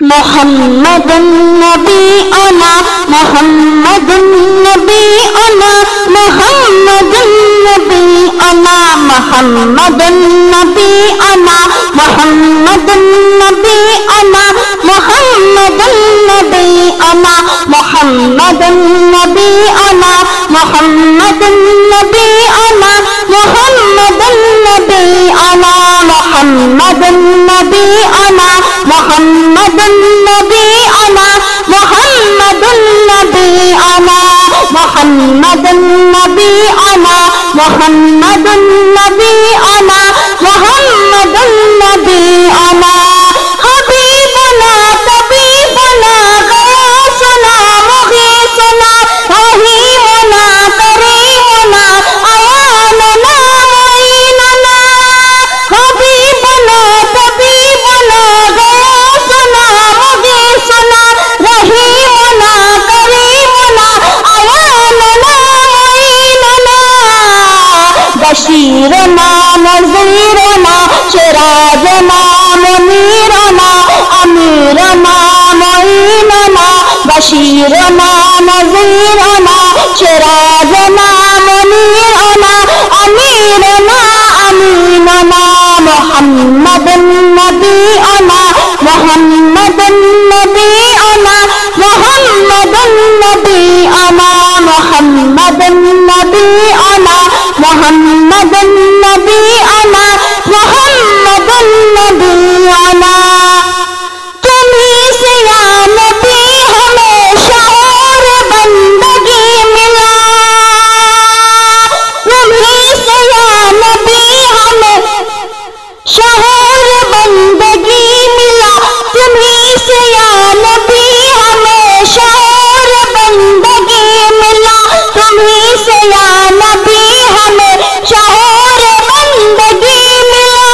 محمد نبینا محمد نبینا محمد نبینا محمد نبینا محمد نبینا محمد نبینا محمد نبینا محمد نبینا محمد نبینا محمد نبینا محمد نبینا محمد نبینا محمد نبینا محمد نبینا محمد نبینا حبیبنا طبیبنا غوثنا مغیثنا رحیمنا کریمنا عیاننا معیننا حبیبنا طبیبنا غوثنا مغیثنا رحیمنا کریمنا عیاننا معیننا بشیرنا نذیرنا سراجنا منیرنا امیرنا معیننا بشیرنا نذیرنا سراجنا منیرنا امیرنا امیننا محمد نبینا محمد نبینا محمد نبینا محمد نبینا محمد نبینا محمد نبینا تمہیں سے یا نبی ہمیں شعور بندگی ملا تمہیں سے یا نبی ہمیں شعور بندگی ملا تمہیں سے یا نبی ہمیں شعور بندگی ملا تمہیں سے یا نبی ہمیں شعور بندگی ملا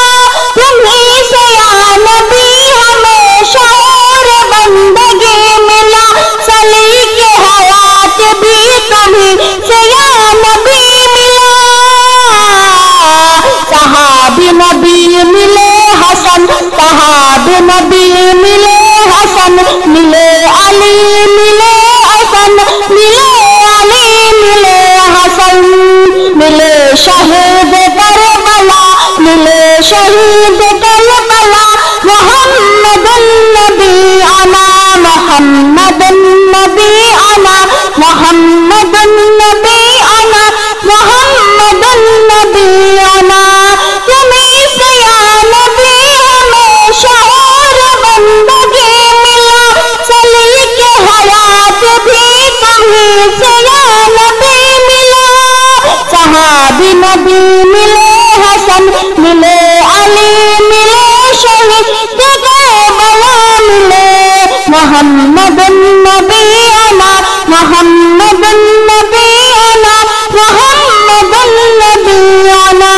تمہیں سے یا نبی ہمیں شعور بندگی ملا سلیق حیات بھی تمہیں سے یا نبی ملا صحابی نبی ملے حسن صحابی نبی ملے حسن ملے علی ملے حسن ملے علی ملے حسن ملے شہید کربلا ملے شہید کربلا محمد نبینا محمد نبینا محمد نبینا محمد نبینا تمہیں سے یا نبی ہمیں شعور بندگی ملا سلیق حیات بھی تمہیں سے یا نبی ملا صحابی نبی ملے حسن ملے علی ملے شہید کربلا ملے محمد نبینا محمد نبینا محمد نبینا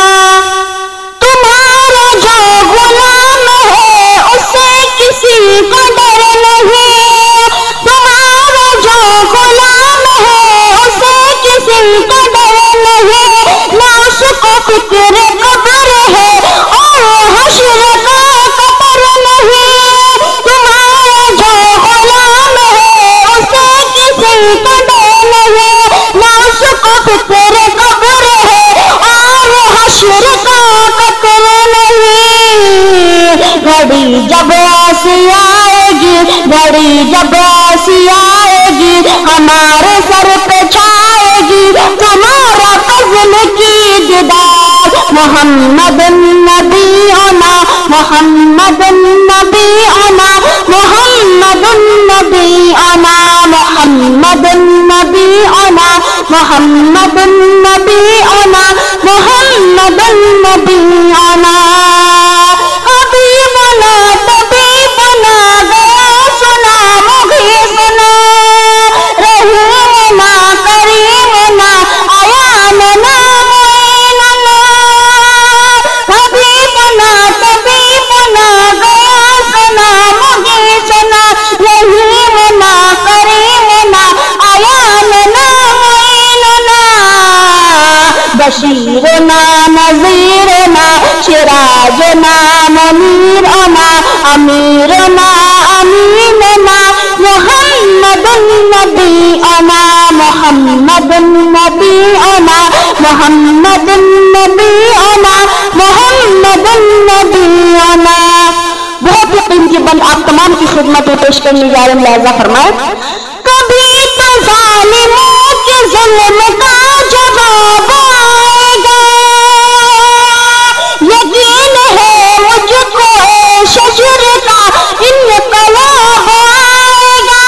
تمہارا جو غلام ہے اسے کسی کو ڈر نہیں تمہارا جو غلام ہے اسے کسی کو ڈر نہیں نہ اس کو فکر قبر ہے اور حشر کا قطر نہیں تمہارا جو غلام ہے اسے کسی کو ڈر نہیں نہ اس کو فکر قبر ہے اور حشر کا قطر نہیں گھڑی جب ایسی آئے گی گھڑی جب ایسی آئے گی ہمارے سر پہ چھائے گی تمہارا فضل کی دیدار محمد نبینا محمد نبینا محمد نبینا محمد نبینا محمد نبینا محمد نبینا حبیبنا طبیبنا غوثنا مغیثنا رحیمنا کریمنا عیاننا معیننا حبیبنا طبیبنا غوثنا مغیثنا رحیمنا کریمنا عیاننا معیننا بشیرنا نذیرنا سراجنا منیرنا امیرنا امیر نبينا محمد نبينا محمد نبينا محمد نبينا. بہت ہی قیمتی بند آپ تمام کی خدمت میں پیش کرنے جا رہے ہیں، لہذا فرمائے. کبھی تو ظالموں کے ظلم کا جواب آئے گا، یقین ہے مجھ کو شجر کا انقلاب آئے گا.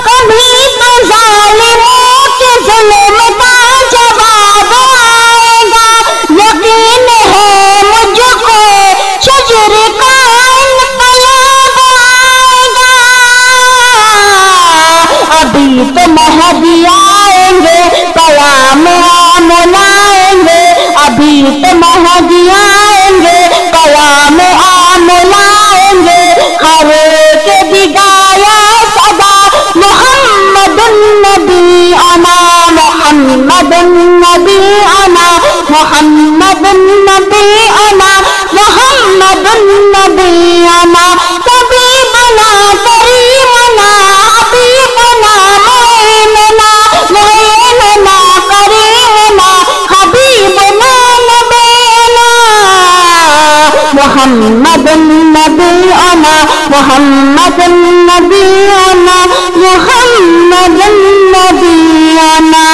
کبھی تو ظالموں کے ظلم کا جواب آئے گا، یقین ہے مجھ کو شجر کا انقلاب آئے گا. ابھی تو مہدی آئیں گے قیام آمن آئیں گے، ابھی تو مہدی آئیں گے قیام آمن آئیں گے. ہر ایک بھی گایا صدا محمد النبی انا محمد النبی انا محمد النبی انا محمد النبی انا. طبیبنا کریمنا حبیبنا معیننا معیننا کریمنا حبیبنا نبینا محمد النبی انا محمد النبی انا محمد النبی انا.